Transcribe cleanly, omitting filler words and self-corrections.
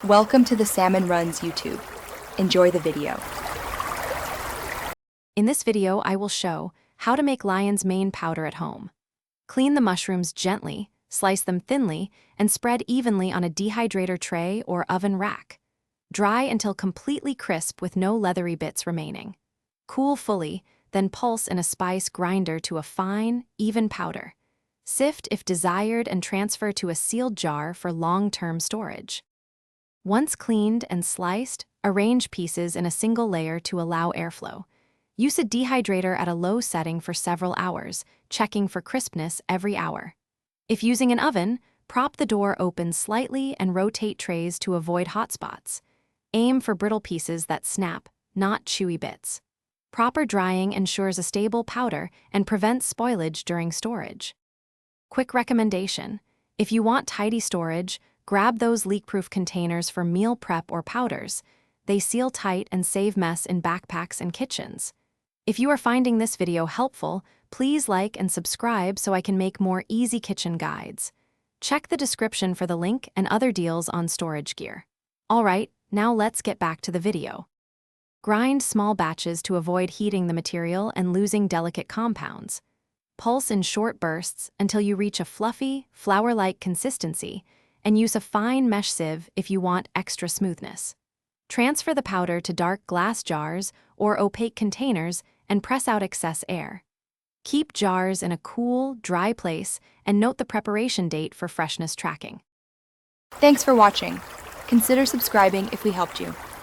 Welcome to the Salmon Runs YouTube. Enjoy the video. In this video, I will show how to make lion's mane powder at home. Clean the mushrooms gently, slice them thinly, and spread evenly on a dehydrator tray or oven rack. Dry until completely crisp with no leathery bits remaining. Cool fully, then pulse in a spice grinder to a fine, even powder. Sift if desired and transfer to a sealed jar for long-term storage. Once cleaned and sliced, arrange pieces in a single layer to allow airflow. Use a dehydrator at a low setting for several hours, checking for crispness every hour. If using an oven, prop the door open slightly and rotate trays to avoid hot spots. Aim for brittle pieces that snap, not chewy bits. Proper drying ensures a stable powder and prevents spoilage during storage. Quick recommendation: if you want tidy storage, grab those leak-proof containers for meal prep or powders. They seal tight and save mess in backpacks and kitchens. If you are finding this video helpful, please like and subscribe so I can make more easy kitchen guides. Check the description for the link and other deals on storage gear. Alright, now let's get back to the video. Grind small batches to avoid heating the material and losing delicate compounds. Pulse in short bursts until you reach a fluffy, flour-like consistency, and use a fine mesh sieve if you want extra smoothness. Transfer the powder to dark glass jars or opaque containers and press out excess air. Keep jars in a cool, dry place and note the preparation date for freshness tracking. Thanks for watching. Consider subscribing if we helped you.